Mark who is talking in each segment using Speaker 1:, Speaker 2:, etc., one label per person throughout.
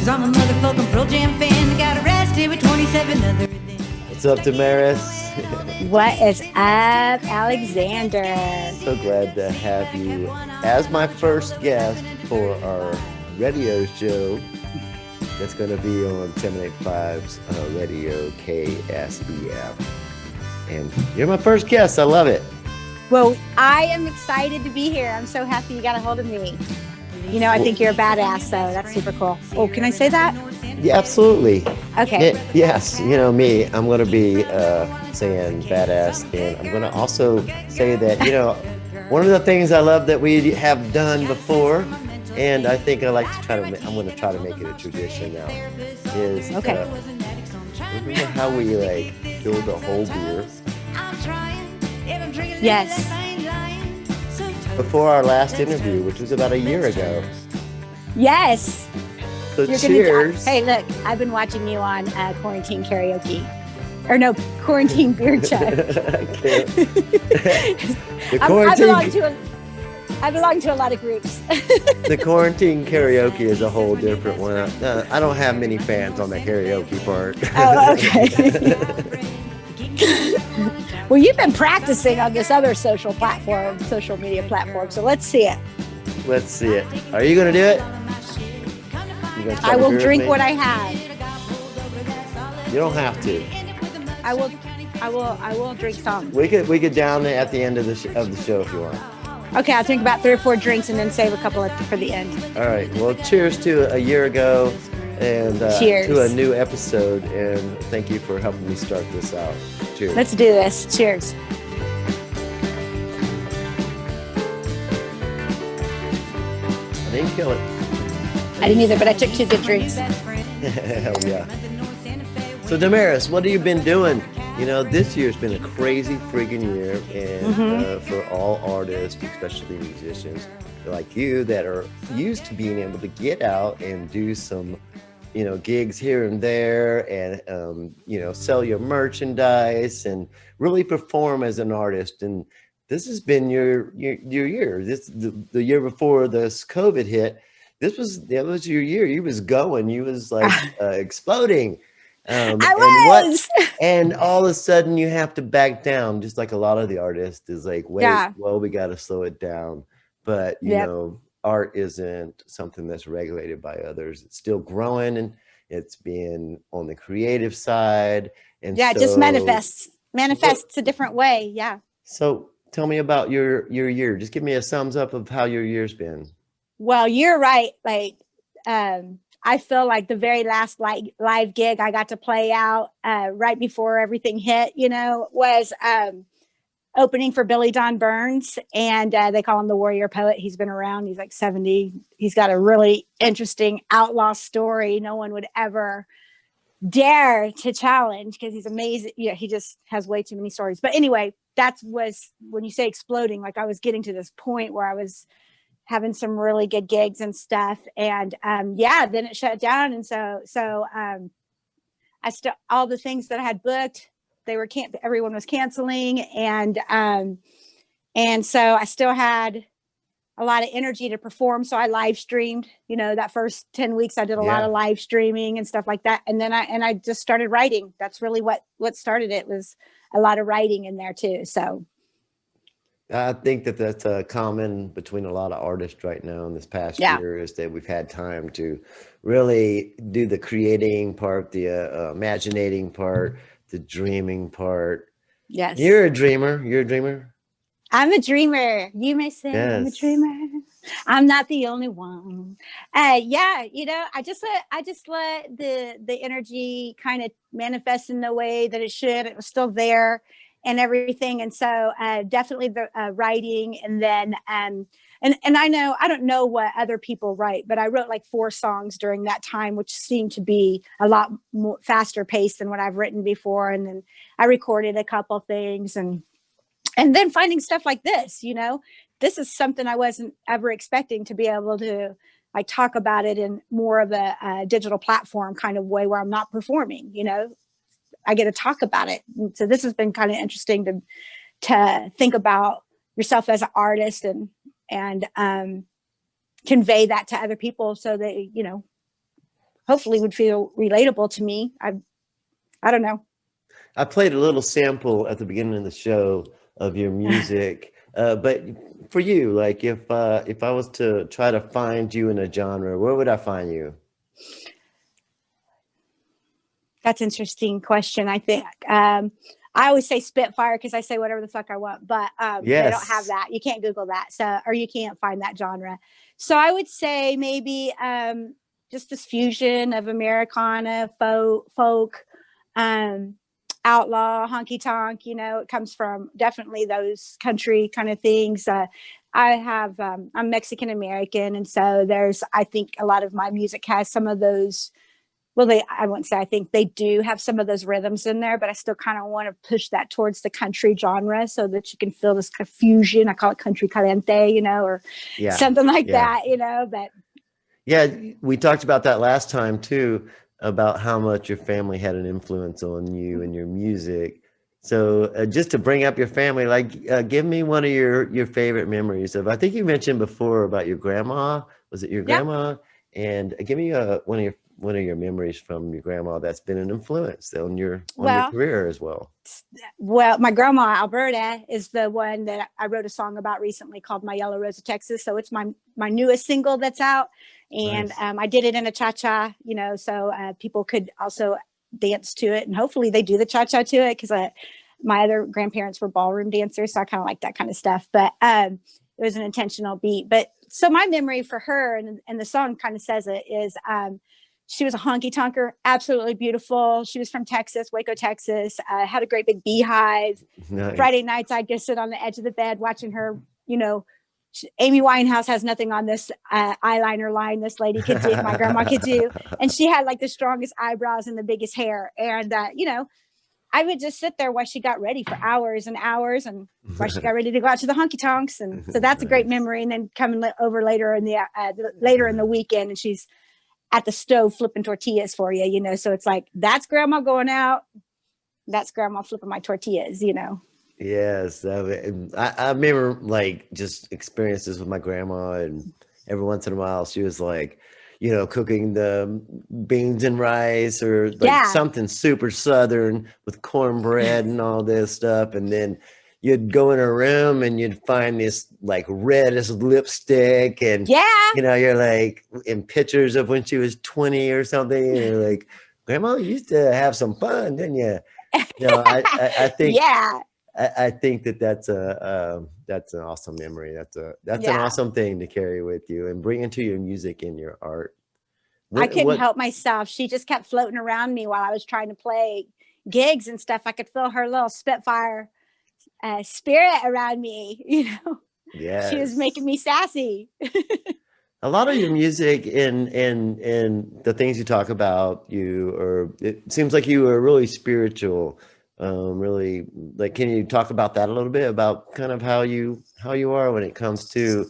Speaker 1: Cause I'm a motherfucking Pearl Jam fan that got arrested with 27 other things.
Speaker 2: What's up, Damaris?
Speaker 3: What is up, Alexander?
Speaker 2: So glad to have you as my first guest for our radio show that's going to be on 785's radio KSEF. And you're my first guest. I love it.
Speaker 3: Well, I am excited to be here. I'm so happy you got a hold of me. You know, I think you're a badass, so that's super cool. Oh, can I say that?
Speaker 2: Yeah, absolutely.
Speaker 3: Okay.
Speaker 2: Yes, you know me. I'm going to be saying badass, and I'm going to also say that, you know, one of the things I love that we have done before, and I think I like to try to, I'm going to try to make it a tradition now, is remember how we like filled a whole beer?
Speaker 3: Yes.
Speaker 2: Before our last interview, which was about a year ago.
Speaker 3: Yes.
Speaker 2: So
Speaker 3: You're
Speaker 2: cheers.
Speaker 3: Hey, look, I've been watching you on quarantine karaoke. Or no, quarantine beer chug.
Speaker 2: I can't. The
Speaker 3: I
Speaker 2: quarantine,
Speaker 3: belong to a lot of groups.
Speaker 2: the quarantine karaoke is a whole different one. I don't have many fans on the karaoke part.
Speaker 3: Oh, okay. Well, you've been practicing on this other social media platform, so let's see it.
Speaker 2: Let's see it. Are you going to do it?
Speaker 3: I will drink what I have.
Speaker 2: You don't have to.
Speaker 3: I will drink some.
Speaker 2: We could down it at the end of the show if you want.
Speaker 3: Okay, I'll drink about 3 or 4 drinks and then save a couple for the end. All
Speaker 2: right. Well, cheers to a year ago and to a new episode. And thank you for helping me start this out. Cheers.
Speaker 3: Let's do this. Cheers.
Speaker 2: I didn't kill it.
Speaker 3: I didn't either, but I took 2 good drinks.
Speaker 2: Hell yeah. So Damaris, what have you been doing? You know, this year's been a crazy freaking year, and for all artists, especially musicians like you that are used to being able to get out and do some, you know, gigs here and there, and you know, sell your merchandise and really perform as an artist. And this has been your year. This the year before this COVID hit. That was your year. You was going. You was like exploding. And all of a sudden you have to back down, just like a lot of the artists is like, wait, well, we got to slow it down. But you know, art isn't something that's regulated by others. It's still growing, and it's being on the creative side. And
Speaker 3: it just manifests a different way. Yeah.
Speaker 2: So tell me about your year. Just give me a thumbs up of how your year's been.
Speaker 3: Well, you're right. Like, I feel like the very last live gig I got to play out right before everything hit, you know, was opening for Billy Don Burns, and they call him the Warrior Poet. He's been around. He's like 70. He's got a really interesting outlaw story. No one would ever dare to challenge because he's amazing. You know, he just has way too many stories. But anyway, that was when you say exploding, like I was getting to this point where I was having some really good gigs and stuff. And then it shut down. And so I still, all the things that I had booked, everyone was canceling. And so I still had a lot of energy to perform. So I live streamed, you know, that first 10 weeks, I did a lot of live streaming and stuff like that. And then I just started writing. That's really what started it, was a lot of writing in there too. So
Speaker 2: I think that that's common between a lot of artists right now in this past year, is that we've had time to really do the creating part, the imaginating part, the dreaming part.
Speaker 3: Yes.
Speaker 2: You're a dreamer.
Speaker 3: I'm a dreamer. You may say I'm a dreamer. I'm not the only one. You know, I just let the energy kind of manifest in the way that it should. It was still there and everything. And so definitely the writing, and then and I don't know what other people write, but I wrote like 4 songs during that time, which seemed to be a lot more faster paced than what I've written before. And then I recorded a couple things, and then finding stuff like this, you know, this is something I wasn't ever expecting, to be able to like talk about it in more of a digital platform kind of way where I'm not performing, you know. I get to talk about it. And so this has been kind of interesting to think about yourself as an artist and convey that to other people, so that, you know, hopefully would feel relatable to me. I don't know.
Speaker 2: I played a little sample at the beginning of the show of your music, but for you, like if I was to try to find you in a genre, where would I find you?
Speaker 3: That's an interesting question. I think I always say Spitfire because I say whatever the fuck I want, but they don't have
Speaker 2: Yes.
Speaker 3: that. You can't Google that, so or you can't find that genre. So I would say maybe just this fusion of Americana, folk, um, outlaw, honky tonk. You know, it comes from definitely those country kind of things. I'm Mexican American, and so I think a lot of my music has some of those. Well, I wouldn't say I think they do have some of those rhythms in there, but I still kind of want to push that towards the country genre so that you can feel this kind of fusion. I call it country caliente, you know, or
Speaker 2: Yeah.
Speaker 3: something like
Speaker 2: Yeah.
Speaker 3: that, you know, but
Speaker 2: Yeah, we talked about that last time too, about how much your family had an influence on you and your music. So just to bring up your family, like give me one of your favorite memories of. I think you mentioned before about your grandma. Was it your
Speaker 3: yeah.
Speaker 2: grandma? And give me one of your memories from your grandma that's been an influence on your
Speaker 3: Well,
Speaker 2: career as well.
Speaker 3: well, my grandma Alberta is the one that I wrote a song about recently called "My Yellow Rose of Texas." So it's my newest single that's out, and
Speaker 2: Nice.
Speaker 3: I did it in a cha-cha, you know, so people could also dance to it, and hopefully they do the cha-cha to it because my other grandparents were ballroom dancers, so I kind of like that kind of stuff. But it was an intentional beat. But so my memory for her, and the song kind of says it, is she was a honky tonker, absolutely beautiful. She was from Texas, Waco, Texas. Had a great big beehive.
Speaker 2: Nice.
Speaker 3: Friday nights, I'd go sit on the edge of the bed watching her. You know, Amy Winehouse has nothing on this eyeliner line this lady could do, my grandma could do, and she had like the strongest eyebrows and the biggest hair. And you know, I would just sit there while she got ready for hours and hours, and while she got ready to go out to the honky tonks. And so that's a great memory. And then coming over later in the weekend, and she's at the stove flipping tortillas for you, you know. So it's like, that's grandma going out. That's grandma flipping my tortillas, you know.
Speaker 2: Yes, I remember like just experiences with my grandma, and every once in a while she was like, you know, cooking the beans and rice or like something super southern with cornbread and all this stuff, and then you'd go in her room and you'd find this like reddish lipstick, and you know, you're like in pictures of when she was 20 or something, and you're like, grandma, you used to have some fun, didn't you? You know, I think I think that's an awesome memory. That's an awesome thing to carry with you and bring into your music and your art.
Speaker 3: I couldn't help myself. She just kept floating around me while I was trying to play gigs and stuff. I could feel her little Spitfire spirit around me, you know.
Speaker 2: Yeah,
Speaker 3: she was making me sassy.
Speaker 2: A lot of your music and the things you talk about, it seems like you are really spiritual. Really, like, can you talk about that a little bit, about kind of how you are when it comes to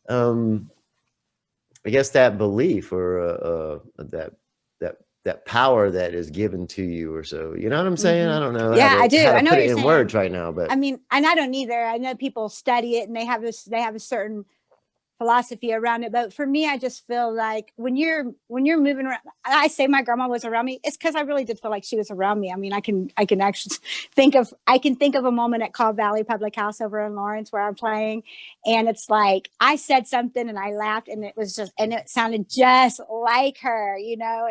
Speaker 2: I guess that belief or that power that is given to you, or so, you know what I'm saying? I don't know
Speaker 3: I do.
Speaker 2: how to
Speaker 3: I know
Speaker 2: put
Speaker 3: what
Speaker 2: it
Speaker 3: you're
Speaker 2: in
Speaker 3: saying.
Speaker 2: words right now, but
Speaker 3: I mean, and I don't either. I know people study it and they have a certain philosophy around it, but for me, I just feel like when you're moving around, I say my grandma was around me, it's because I really did feel like she was around me. I mean, I can actually think of a moment at Call Valley Public House over in Lawrence where I'm playing, and it's like I said something and I laughed, and it sounded just like her, you know.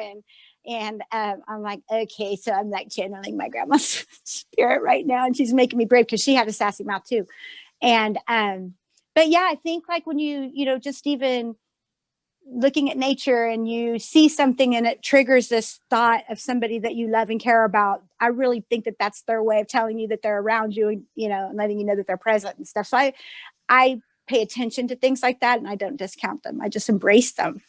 Speaker 3: And I'm like, okay, so I'm like channeling my grandma's spirit right now, and she's making me brave because she had a sassy mouth too. And but yeah, I think like when you know, just even looking at nature and you see something and it triggers this thought of somebody that you love and care about, I really think that that's their way of telling you that they're around you, and, you know, and letting you know that they're present and stuff. So I pay attention to things like that, and I don't discount them. I just embrace them.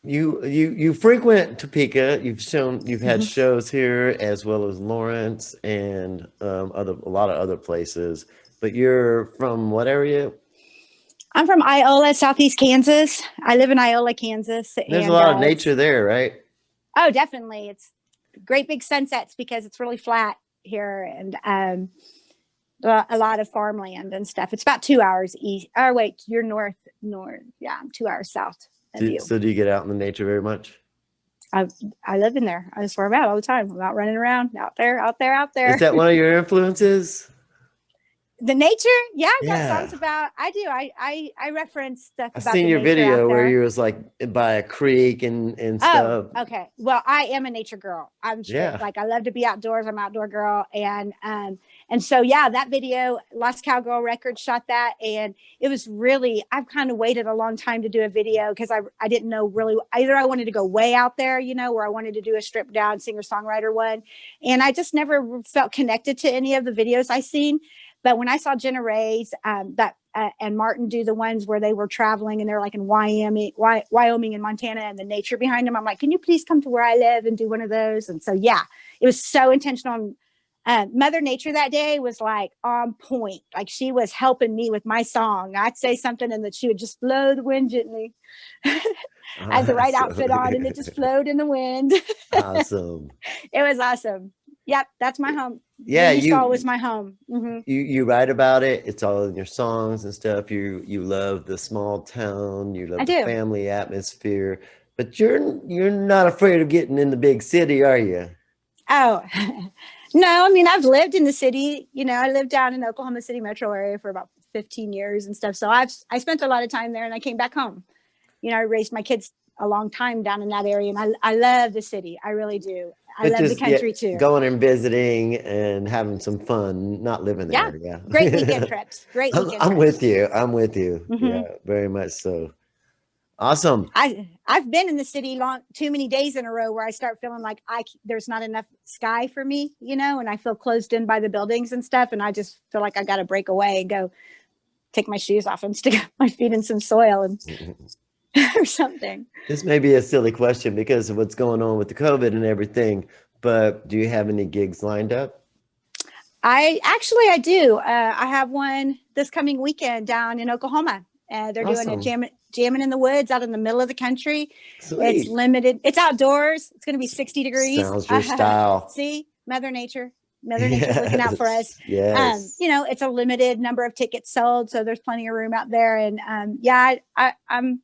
Speaker 2: You frequent Topeka. You've had shows here as well as Lawrence and a lot of other places. But you're from what area?
Speaker 3: I'm from Iola, Southeast Kansas. I live in Iola, Kansas.
Speaker 2: There's a lot of nature there, right?
Speaker 3: Oh, definitely. It's great big sunsets because it's really flat here, and a lot of farmland and stuff. It's about 2 hours east. Oh, wait, you're north. Yeah, I'm 2 hours south of you.
Speaker 2: So do you get out in the nature very much?
Speaker 3: I live in there. That's where I'm at all the time. I'm out running around, out there.
Speaker 2: Is that one of your influences?
Speaker 3: The nature, yeah, I've got
Speaker 2: Yeah.
Speaker 3: songs about. I do. I reference stuff
Speaker 2: I
Speaker 3: about
Speaker 2: seen
Speaker 3: the
Speaker 2: your
Speaker 3: nature out
Speaker 2: video where
Speaker 3: there.
Speaker 2: you was like by a creek and
Speaker 3: Oh,
Speaker 2: stuff.
Speaker 3: okay. Well, I am a nature girl. I'm straight.
Speaker 2: Yeah.
Speaker 3: Like I love to be outdoors. I'm an outdoor girl, and so yeah, that video, Lost Cowgirl Records shot that, and it was really. I've kind of waited a long time to do a video because I didn't know really either. I wanted to go way out there, where I wanted to do a stripped down singer songwriter one, and I just never felt connected to any of the videos I seen. But when I saw Jenna Ray's and Martin do the ones where they were traveling and they're like in Wyoming and Montana and the nature behind them, I'm like, can you please come to where I live and do one of those? And so, yeah, it was so intentional. Mother Nature that day was like on point. Like she was helping me with my song. I'd say something and that she would just blow the wind gently. I had the right outfit on and it just flowed in the wind.
Speaker 2: Awesome.
Speaker 3: It was awesome. Yep, that's my home.
Speaker 2: Yeah,
Speaker 3: you saw was my home.
Speaker 2: You write about it. It's all in your songs and stuff. You love the small town. You love the family atmosphere. But you're not afraid of getting in the big city, are you?
Speaker 3: Oh, no. I mean, I've lived in the city. I lived down in the Oklahoma City metro area for about 15 years and stuff. So I spent a lot of time there, and I came back home. I raised my kids a long time down in that area, and I love the city. I really do. I love the country too.
Speaker 2: Going and visiting and having some fun, not living there. Yeah.
Speaker 3: Great weekend trips.
Speaker 2: I'm with you. Yeah, very much so. Awesome.
Speaker 3: I've been in the city too many days in a row where I start feeling like there's not enough sky for me, and I feel closed in by the buildings and stuff. And I just feel like I got to break away and go take my shoes off and stick my feet in some soil and or something.
Speaker 2: This may be a silly question because of what's going on with the COVID and everything, but do you have any gigs lined up?
Speaker 3: I do. I have one this coming weekend down in Oklahoma. They're doing a jamming in the woods out in the middle of the country.
Speaker 2: Sweet.
Speaker 3: It's limited. It's outdoors. It's going to be 60 degrees.
Speaker 2: Sounds your style.
Speaker 3: See, Mother Nature's looking out for us.
Speaker 2: Yes.
Speaker 3: It's a limited number of tickets sold, so there's plenty of room out there. And I'm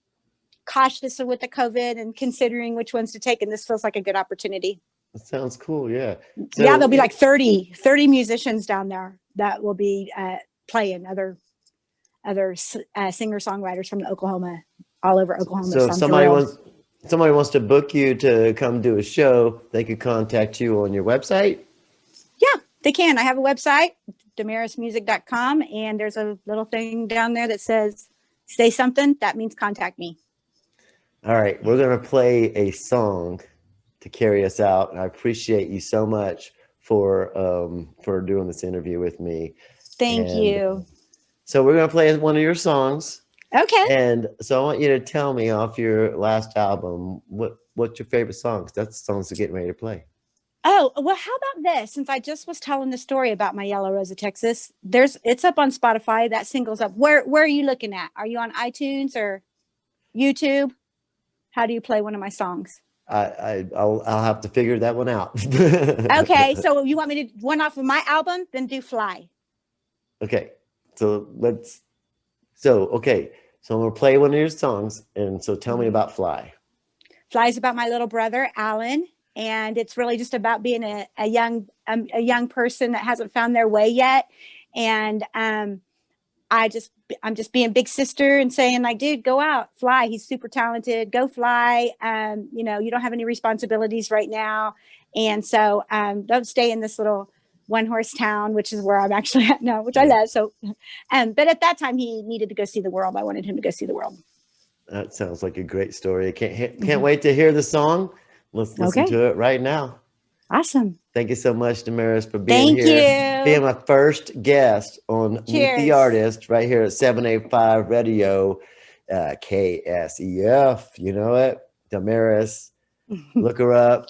Speaker 3: cautious with the COVID and considering which ones to take, and this feels like a good opportunity.
Speaker 2: That sounds cool. Yeah. So,
Speaker 3: there'll be like 30 musicians down there that will be playing other singer songwriters from Oklahoma, all over Oklahoma.
Speaker 2: So if somebody wants to book you to come do a show, they could contact you on your website.
Speaker 3: Yeah, they can. I have a website, damarismusic.com, and there's a little thing down there that says say something. That means contact me.
Speaker 2: All right, we're going to play a song to carry us out. And I appreciate you so much for doing this interview with me.
Speaker 3: Thank you.
Speaker 2: So we're going to play one of your songs.
Speaker 3: Okay.
Speaker 2: And so I want you to tell me off your last album, what's your favorite songs? That's the songs we're getting ready to play.
Speaker 3: Oh, well, how about this? Since I just was telling the story about my Yellow Rose of Texas, it's up on Spotify. That single's up. Where are you looking at? Are you on iTunes or YouTube? How do you play one of my songs?
Speaker 2: I'll have to figure that one out.
Speaker 3: Okay, so you want me to one off of my album, then do Fly.
Speaker 2: Okay, so I'm gonna play one of your songs, and so tell me about Fly.
Speaker 3: Fly is about my little brother Alan, and it's really just about being a young person that hasn't found their way yet, and I'm just being big sister and saying like, dude, go out, fly. He's super talented. Go fly. You don't have any responsibilities right now. And so don't stay in this little one horse town, which is where I'm actually at now, which I love. So, but at that time he needed to go see the world. I wanted him to go see the world.
Speaker 2: That sounds like a great story. I can't wait to hear the song. Let's listen to it right now.
Speaker 3: Awesome.
Speaker 2: Thank you so much, Damaris, for being here. Being my first guest on Meet the Artist right here at 785 Radio, KSEF. You know it, Damaris. Look her up.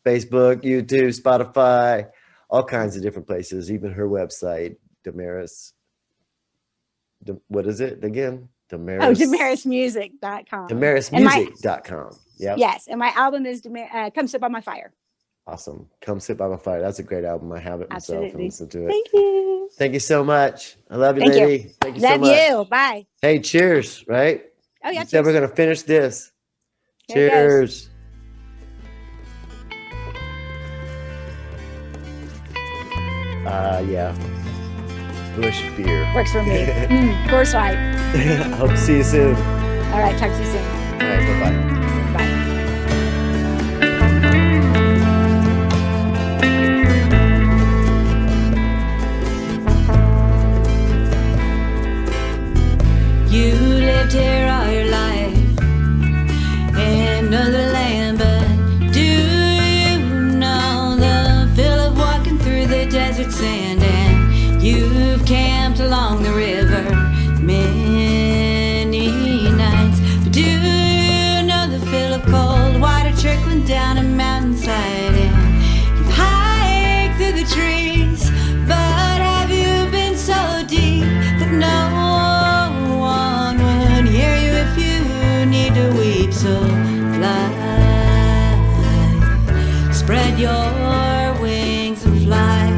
Speaker 2: Facebook, YouTube, Spotify, all kinds of different places. Even her website, Damaris. What is it again? Damaris.
Speaker 3: Oh, DamarisMusic.com.
Speaker 2: DamarisMusic.com. Yeah.
Speaker 3: Yes, and my album is Come Sit by My Fire.
Speaker 2: Awesome. Come Sit by My Fire. That's a great album. I have it myself and listen to it.
Speaker 3: Thank you.
Speaker 2: Thank you so much. I love you, lady. Thank you so much.
Speaker 3: Love you. Bye.
Speaker 2: Hey, cheers, right?
Speaker 3: Oh, yeah.
Speaker 2: You said we're going to finish this.
Speaker 3: Here
Speaker 2: cheers. Yeah. Bush beer.
Speaker 3: Works for me. Course Light.
Speaker 2: I hope to see you soon.
Speaker 3: All right, talk to you soon.
Speaker 2: All right, bye-bye.
Speaker 3: Bye.
Speaker 1: You lived here all your life in another land, but do you know the feel of walking through the desert sand? And you've camped along the river many nights, but do you know the feel of cold water trickling down a mountainside? And you've hiked through the trees, but have you been so deep that no one would hear you if you need to weep? So fly, spread your wings and fly.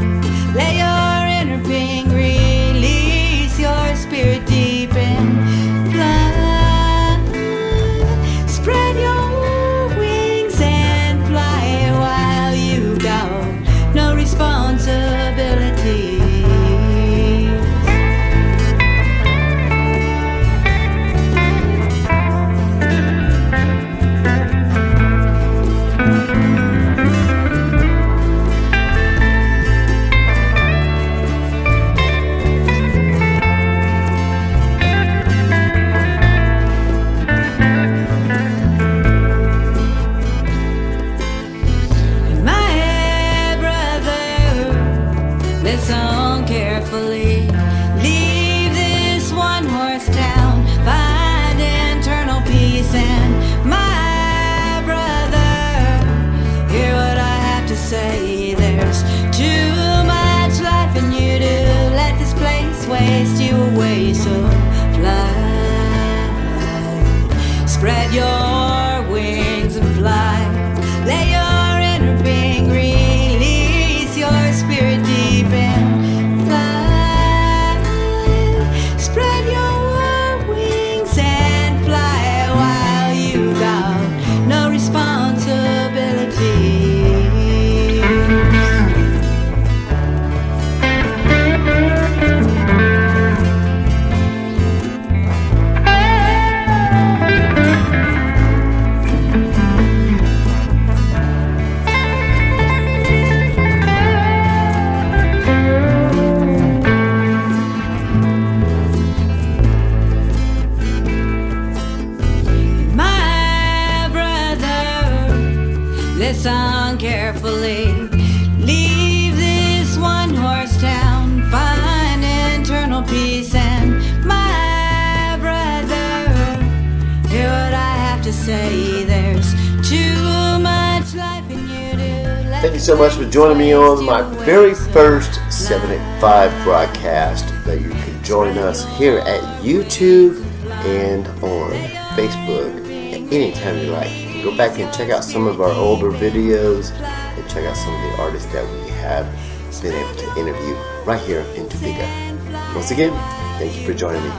Speaker 1: Let your inner being release your spirit deep and fly. Spread your wings and fly while you got no responsibility. My brother, listen carefully. Leave this one horse town, find internal peace. And my brother, hear what I have to say. There's too much life in you to let this place waste you away. So fly, spread your wings and fly. Let your inner being release your spirit deep and fly. Spread your wings and fly while you got no responsibility. My brother, listen carefully. Leave this one horse town, find internal peace. And my brother, hear what I have to say. There's too much life in you to let.
Speaker 2: Thank you so much for joining me on my very first 7 at 5 broadcast. That you can join us here at YouTube and on Facebook at any time you like. You can go back and check out some of our older videos and check out some of the artists that we have been able to interview right here in Topeka. Once again, thank you for joining me.